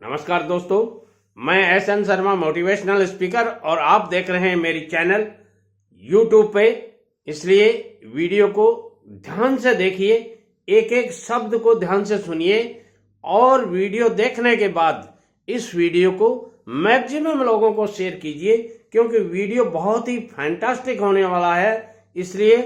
नमस्कार दोस्तों, मैं एस.एन. शर्मा मोटिवेशनल स्पीकर और आप देख रहे हैं मेरी चैनल यूट्यूब पे। इसलिए वीडियो को ध्यान से देखिए, एक एक शब्द को ध्यान से सुनिए और वीडियो देखने के बाद इस वीडियो को मैक्सिमम लोगों को शेयर कीजिए, क्योंकि वीडियो बहुत ही फैंटास्टिक होने वाला है। इसलिए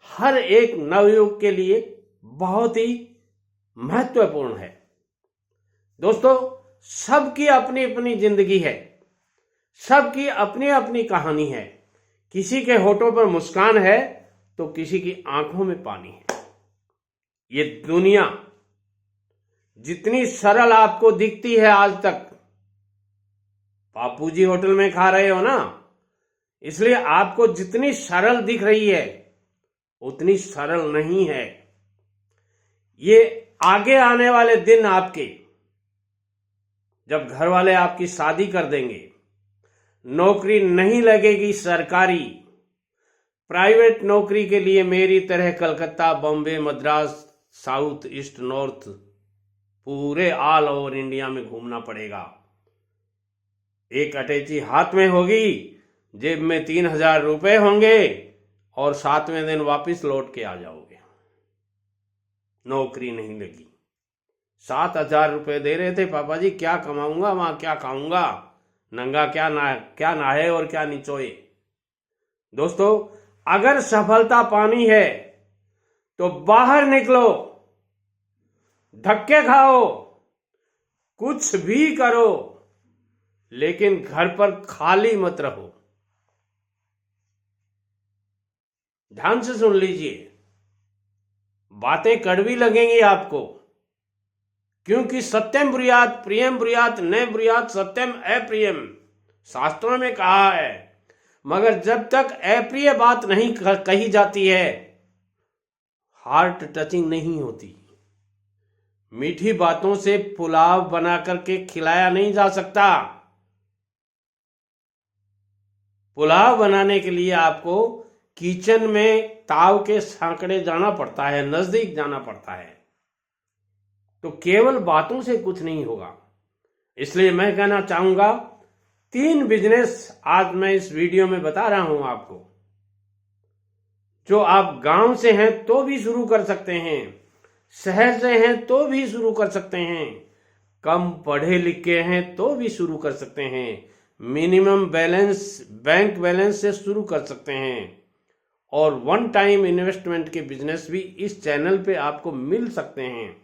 हर एक नवयुवक के लिए बहुत ही महत्वपूर्ण है। दोस्तों, सबकी अपनी अपनी जिंदगी है, सबकी अपनी अपनी कहानी है। किसी के होठों पर मुस्कान है तो किसी की आंखों में पानी है। ये दुनिया जितनी सरल आपको दिखती है, आज तक बापूजी होटल में खा रहे हो ना, इसलिए आपको जितनी सरल दिख रही है उतनी सरल नहीं है। ये आगे आने वाले दिन आपके, जब घर वाले आपकी शादी कर देंगे, नौकरी नहीं लगेगी सरकारी, प्राइवेट नौकरी के लिए मेरी तरह Calcutta, Bombay, Madras, south, east, north, पूरे ऑल ओवर इंडिया में घूमना पड़ेगा। एक अटैची हाथ में होगी, जेब में 3,000 रुपए होंगे और 7वें दिन वापस लौट के आ जाओगे। नौकरी नहीं लगी, 7,000 रुपए दे रहे थे, पापा जी क्या कमाऊंगा, वहां क्या खाऊंगा, नंगा क्या नहाए और क्या निचोए। दोस्तों, अगर सफलता पानी है तो बाहर निकलो, धक्के खाओ, कुछ भी करो, लेकिन घर पर खाली मत रहो। ध्यान से सुन लीजिए, बातें कड़वी लगेंगी आपको, क्योंकि सत्यम ब्रूयात प्रियम ब्रूयात न ब्रूयात सत्यम अप्रियम, शास्त्रों में कहा है। मगर जब तक अप्रिय बात नहीं कही जाती है, हार्ट टचिंग नहीं होती। मीठी बातों से पुलाव बना करके खिलाया नहीं जा सकता। पुलाव बनाने के लिए आपको किचन में ताव के सांकड़े जाना पड़ता है, नजदीक जाना पड़ता है। तो केवल बातों से कुछ नहीं होगा। इसलिए मैं कहना चाहूंगा, 3 बिजनेस आज मैं इस वीडियो में बता रहा हूं आपको, जो आप गांव से हैं तो भी शुरू कर सकते हैं, शहर से हैं तो भी शुरू कर सकते हैं, कम पढ़े लिखे हैं तो भी शुरू कर सकते हैं, मिनिमम बैलेंस बैंक बैलेंस से शुरू कर सकते हैं, और 1 टाइम इन्वेस्टमेंट के बिजनेस भी इस चैनल पे आपको मिल सकते हैं।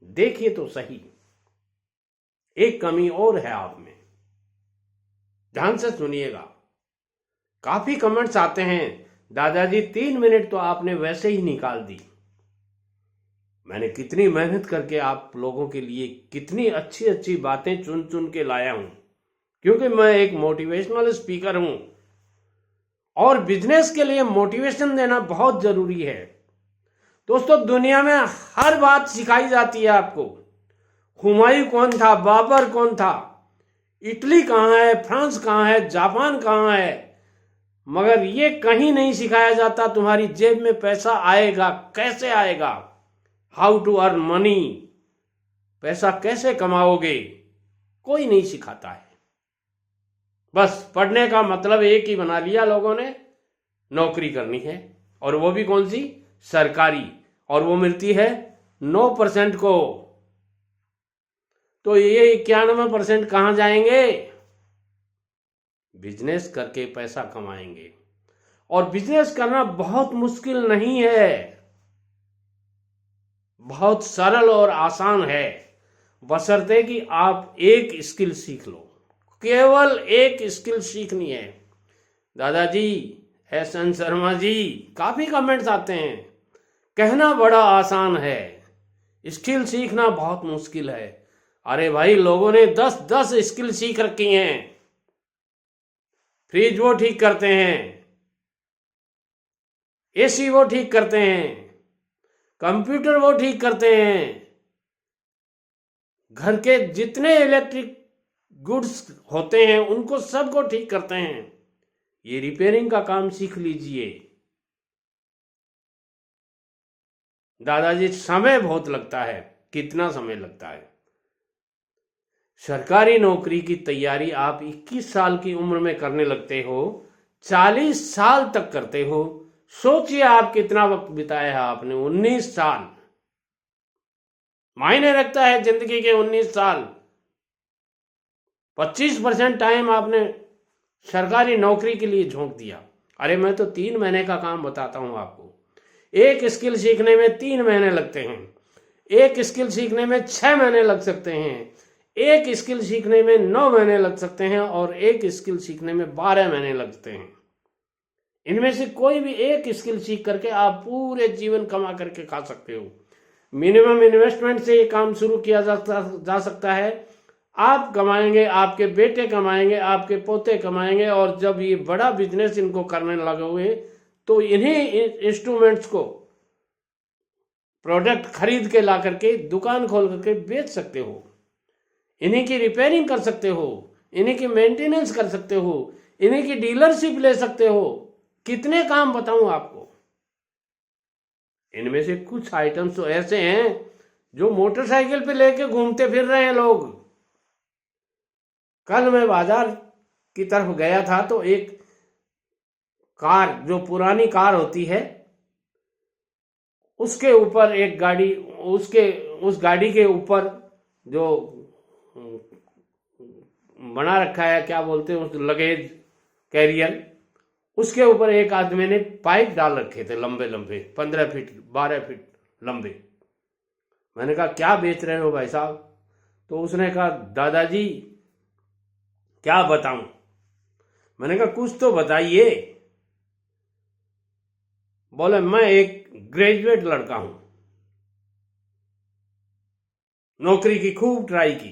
देखिए तो सही, एक कमी और है आप में, ध्यान से सुनिएगा। काफी कमेंट्स आते हैं, दादाजी 3 मिनट तो आपने वैसे ही निकाल दी। मैंने कितनी मेहनत करके आप लोगों के लिए कितनी अच्छी अच्छी बातें चुन चुन के लाया हूं, क्योंकि मैं एक मोटिवेशनल स्पीकर हूं और बिजनेस के लिए मोटिवेशन देना बहुत जरूरी है। दोस्तों, दुनिया में हर बात सिखाई जाती है आपको। हुमायूं कौन था, बाबर कौन था, इटली कहाँ है, फ्रांस कहाँ है, जापान कहाँ है, मगर ये कहीं नहीं सिखाया जाता तुम्हारी जेब में पैसा आएगा कैसे आएगा, हाउ टू अर्न मनी, पैसा कैसे कमाओगे, कोई नहीं सिखाता है। बस पढ़ने का मतलब एक ही बना लिया लोगों ने, नौकरी करनी है, और वो भी कौन सी, सरकारी, और वो मिलती है 9% को। तो ये 91% कहां जाएंगे, बिजनेस करके पैसा कमाएंगे। और बिजनेस करना बहुत मुश्किल नहीं है, बहुत सरल और आसान है, बशर्ते कि आप एक स्किल सीख लो। केवल एक स्किल सीखनी है। दादाजी, एस.एन. शर्मा जी, काफी कमेंट्स आते हैं, कहना बड़ा आसान है, स्किल सीखना बहुत मुश्किल है। अरे भाई, लोगों ने 10-10 स्किल सीख रखी हैं। फ्रिज वो ठीक करते हैं, एसी वो ठीक करते हैं, कंप्यूटर वो ठीक करते हैं, घर के जितने इलेक्ट्रिक गुड्स होते हैं उनको सबको ठीक करते हैं। ये रिपेयरिंग का काम सीख लीजिए। दादाजी, समय बहुत लगता है, कितना समय लगता है, सरकारी नौकरी की तैयारी आप 21 साल की उम्र में करने लगते हो, 40 साल तक करते हो। सोचिए आप कितना वक्त बिताया है आपने। 19 साल मायने रखता है जिंदगी के 19 साल। 25% टाइम आपने सरकारी नौकरी के लिए झोंक दिया। अरे मैं तो 3 महीने का काम बताता हूं आपको। एक स्किल सीखने में 3 महीने लगते हैं, एक स्किल सीखने में 6 महीने लग सकते हैं, एक स्किल सीखने में 9 महीने लग सकते हैं और एक स्किल सीखने में 12 महीने लगते हैं। इनमें से कोई भी एक स्किल सीख करके आप पूरे जीवन कमा करके खा सकते हो। मिनिमम इन्वेस्टमेंट से ये काम शुरू किया जा सकता है। आप कमाएंगे, आपके बेटे कमाएंगे, आपके पोते कमाएंगे, और जब ये बड़ा बिजनेस इनको करने लगोगे तो इन्हीं इंस्ट्रूमेंट्स को प्रोडक्ट खरीद के ला करके दुकान खोल करके बेच सकते हो, इन्हीं की रिपेयरिंग कर सकते हो, इन्हीं की मेंटेनेंस कर सकते हो, इन्हीं की डीलरशिप ले सकते हो। कितने काम बताऊं आपको। इनमें से कुछ आइटम्स तो ऐसे हैं जो मोटरसाइकिल पे लेके घूमते फिर रहे हैं लोग। कल मैं बाजार की तरफ गया था तो एक कार, जो पुरानी कार होती है, उसके ऊपर एक गाड़ी, उस गाड़ी के ऊपर जो बना रखा है, क्या बोलते हैं उस लगेज कैरियर, उसके ऊपर एक आदमी ने पाइप डाल रखे थे लंबे लंबे, 15 फीट 12 फीट लंबे। मैंने कहा क्या बेच रहे हो भाई साहब? तो उसने कहा दादाजी क्या बताऊं। मैंने कहा कुछ तो बताइए। बोले मैं एक ग्रेजुएट लड़का हूं, नौकरी की खूब ट्राई की,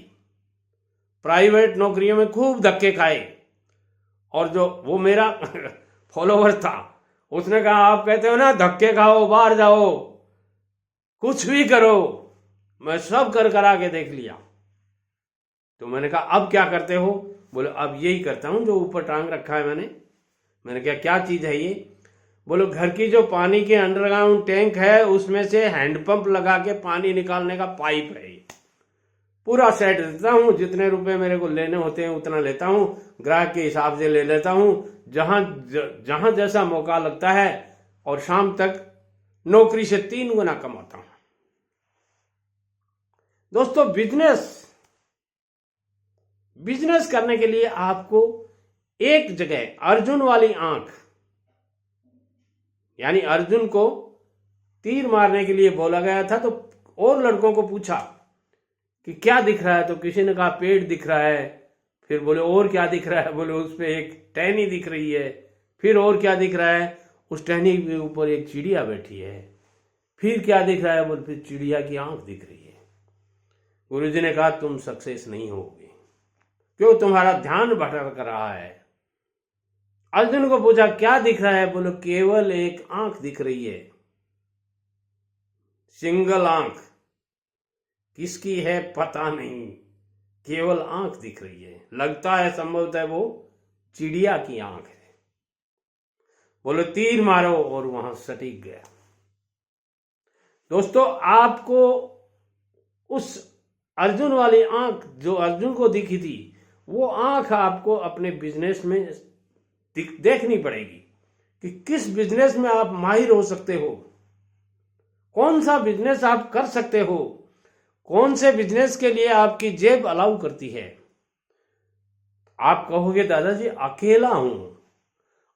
प्राइवेट नौकरियों में खूब धक्के खाए, और जो वो मेरा फॉलोवर था उसने कहा आप कहते हो ना धक्के खाओ बाहर जाओ कुछ भी करो, मैं सब कर करा के देख लिया। तो मैंने कहा अब क्या करते हो? बोले अब यही करता हूं जो ऊपर टांग रखा है मैंने कहा क्या चीज है ये? बोलो घर की जो पानी के अंडरग्राउंड टैंक है उसमें से हैंडपंप लगा के पानी निकालने का पाइप है। पूरा सेट देता हूं, जितने रुपए मेरे को लेने होते हैं उतना लेता हूं, ग्राहक के हिसाब से ले लेता हूं, जहां जैसा मौका लगता है, और शाम तक नौकरी से 3 गुना कमाता हूं। दोस्तों बिजनेस करने के लिए आपको एक जगह अर्जुन वाली आंख, यानी अर्जुन को तीर मारने के लिए बोला गया था, तो और लड़कों को पूछा कि क्या दिख रहा है? तो किसी ने कहा पेड़ दिख रहा है। फिर बोले और क्या दिख रहा है? बोले उस पे एक टहनी दिख रही है। फिर और क्या दिख रहा है? उस टहनी के ऊपर एक चिड़िया बैठी है। फिर क्या दिख रहा है? बोले फिर चिड़िया की आंख दिख रही है। गुरुजी ने कहा तुम सक्सेस नहीं होगे, क्यों? तुम्हारा ध्यान भटक रहा है। अर्जुन को पूछा क्या दिख रहा है? बोलो केवल एक आंख दिख रही है, सिंगल आंख। किसकी है पता नहीं, केवल आंख दिख रही है। लगता है संभवतः वो चिड़िया की आंख है। बोलो तीर मारो, और वहां सटीक गया। दोस्तों देखो उस अर्जुन वाली आंख जो अर्जुन को दिखी थी, वो आंख आपको अपने बिजनेस में देखनी पड़ेगी कि किस बिजनेस में आप माहिर हो सकते हो, कौन सा बिजनेस आप कर सकते हो, कौन से बिजनेस के लिए आपकी जेब अलाउ करती है। आप कहोगे दादाजी अकेला हूं।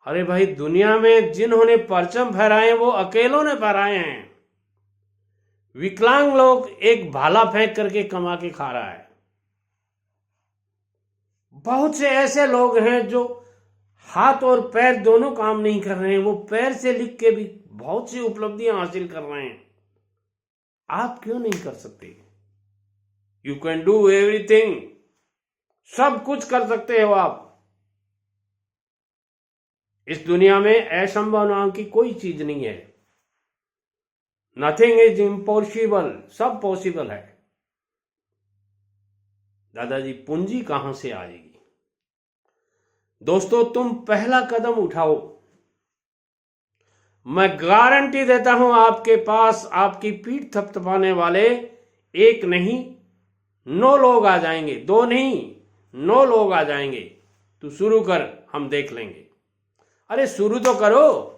अरे भाई दुनिया में जिन्होंने परचम फहराए वो अकेलों ने फहराए हैं। विकलांग लोग एक भाला फेंक करके कमा के खा रहा है। बहुत से ऐसे लोग हैं जो हाथ और पैर दोनों काम नहीं कर रहे हैं, वो पैर से लिख के भी बहुत सी उपलब्धियां हासिल कर रहे हैं। आप क्यों नहीं कर सकते? You can do everything. सब कुछ कर सकते हो आप। इस दुनिया में असंभव नाम की कोई चीज नहीं है। नथिंग इज इम्पॉसिबल, सब पॉसिबल है। दादाजी पूंजी कहां से आएगी? दोस्तों तुम पहला कदम उठाओ, मैं गारंटी देता हूं आपके पास आपकी पीठ थपथपाने वाले एक नहीं 9 लोग आ जाएंगे, 2 नहीं 9 लोग आ जाएंगे। तू शुरू कर, हम देख लेंगे। अरे शुरू तो करो।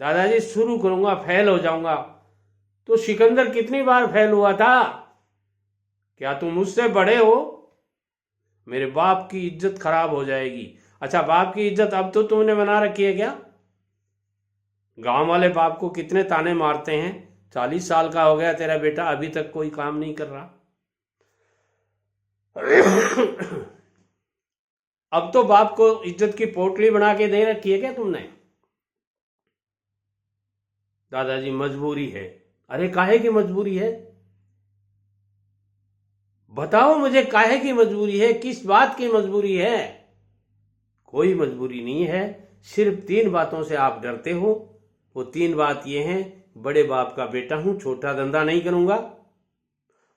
दादाजी शुरू करूंगा फेल हो जाऊंगा। तो सिकंदर कितनी बार फेल हुआ था? क्या तुम मुझसे बड़े हो? मेरे बाप की इज्जत खराब हो जाएगी। अच्छा, बाप की इज्जत अब तो तुमने बना रखी है क्या? गांव वाले बाप को कितने ताने मारते हैं। 40 साल का हो गया तेरा बेटा, अभी तक कोई काम नहीं कर रहा। अब तो बाप को इज्जत की पोटली बना के दे रखी है क्या तुमने? दादाजी मजबूरी है। अरे काहे की मजबूरी है? बताओ मुझे, काहे की मजबूरी है? किस बात की मजबूरी है? कोई मजबूरी नहीं है। सिर्फ 3 बातों से आप डरते हो। वो 3 बात ये हैं, बड़े बाप का बेटा हूं, छोटा धंधा नहीं करूंगा।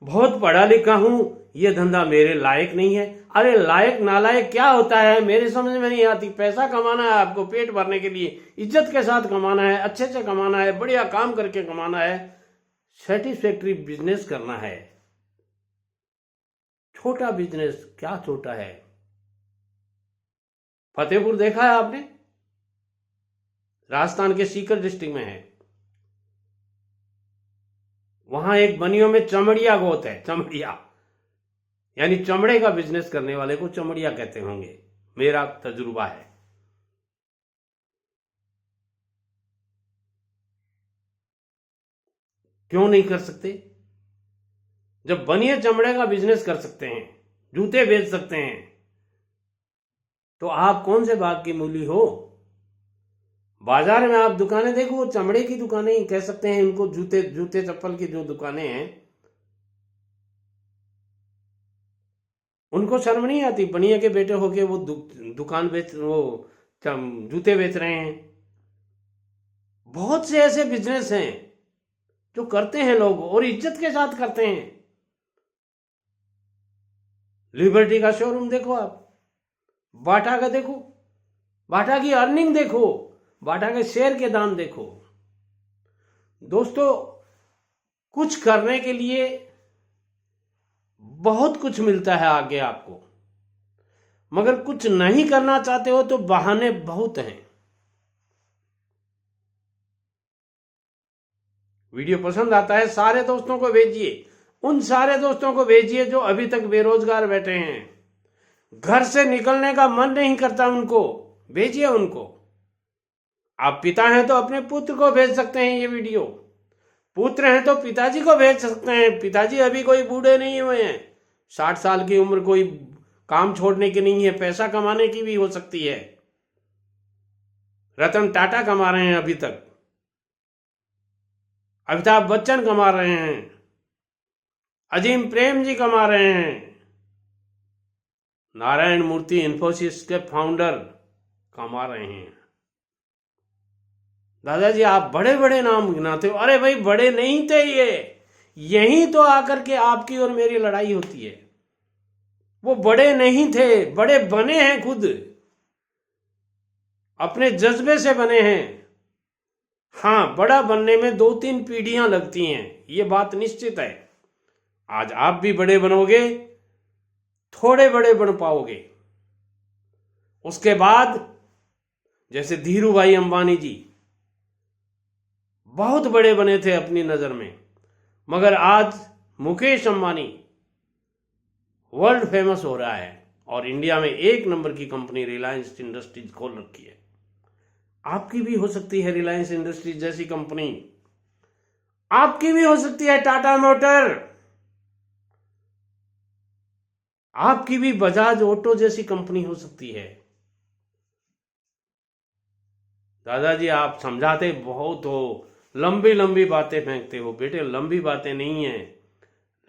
बहुत पढ़ा लिखा हूं, ये धंधा मेरे लायक नहीं है। अरे लायक नालायक क्या होता है, मेरे समझ में नहीं आती। पैसा कमाना है आपको पेट भरने के लिए, इज्जत के साथ कमाना है, अच्छे से कमाना है, बढ़िया काम करके कमाना है, सेटिस्फैक्टरी बिजनेस करना है। छोटा बिजनेस क्या छोटा है? फतेहपुर देखा है आपने? राजस्थान के सीकर डिस्ट्रिक्ट में है। वहां एक बनियों में चमड़िया गोत है। चमड़िया यानी चमड़े का बिजनेस करने वाले को चमड़िया कहते होंगे, मेरा तजुर्बा है। क्यों नहीं कर सकते? जब बनिए चमड़े का बिजनेस कर सकते हैं, जूते बेच सकते हैं, तो आप कौन से बाग की मूली हो? बाजार में आप दुकानें देखो, वो चमड़े की दुकानें ही कह सकते हैं इनको। जूते चप्पल की जो दुकानें हैं, उनको शर्म नहीं आती? बनिया के बेटे होके वो दुकान बेच, वो जूते बेच रहे हैं। बहुत से ऐसे बिजनेस हैं जो करते हैं लोग और इज्जत के साथ करते हैं। लिबर्टी का शोरूम देखो आप, बाटा का देखो, बाटा की अर्निंग देखो, बाटा के शेयर के दाम देखो। दोस्तों, कुछ करने के लिए बहुत कुछ मिलता है आगे आपको, मगर कुछ नहीं करना चाहते हो तो बहाने बहुत हैं। वीडियो पसंद आता है सारे दोस्तों को भेजिए। उन सारे दोस्तों को भेजिए जो अभी तक बेरोजगार बैठे हैं, घर से निकलने का मन नहीं करता उनको, भेजिए उनको। आप पिता हैं तो अपने पुत्र को भेज सकते हैं ये वीडियो, पुत्र हैं तो पिताजी को भेज सकते हैं। पिताजी अभी कोई बूढ़े नहीं हुए हैं, 60 साल की उम्र कोई काम छोड़ने की नहीं है, पैसा कमाने की भी हो सकती है। रतन टाटा कमा रहे हैं अभी तक, अमिताभ बच्चन कमा रहे हैं, अजीम प्रेम जी कमा रहे हैं, नारायण मूर्ति इन्फोसिस के फाउंडर कमा रहे हैं। दादाजी आप बड़े बड़े नाम गिनाते हो। अरे भाई बड़े नहीं थे ये, यहीं तो आकर के आपकी और मेरी लड़ाई होती है। वो बड़े नहीं थे, बड़े बने हैं, खुद अपने जज्बे से बने हैं। हाँ, बड़ा बनने में 2-3 पीढ़ियां लगती हैं, ये बात निश्चित है। आज आप भी बड़े बनोगे, थोड़े बड़े बन पाओगे। उसके बाद जैसे धीरू भाई अंबानी जी बहुत बड़े बने थे अपनी नजर में, मगर आज मुकेश अंबानी वर्ल्ड फेमस हो रहा है और इंडिया में 1 नंबर की कंपनी रिलायंस इंडस्ट्रीज खोल रखी है। आपकी भी हो सकती है रिलायंस इंडस्ट्रीज जैसी कंपनी, आपकी भी हो सकती है टाटा मोटर, आपकी भी बजाज ऑटो जैसी कंपनी हो सकती है। दादाजी आप समझाते बहुत हो, लंबी लंबी बातें फेंकते हो। बेटे लंबी बातें नहीं है,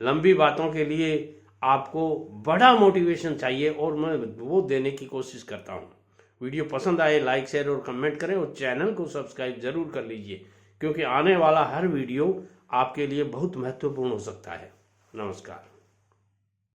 लंबी बातों के लिए आपको बड़ा मोटिवेशन चाहिए और मैं वो देने की कोशिश करता हूं। वीडियो पसंद आए लाइक शेयर और कमेंट करें और चैनल को सब्सक्राइब जरूर कर लीजिए, क्योंकि आने वाला हर वीडियो आपके लिए बहुत महत्वपूर्ण हो सकता है। नमस्कार।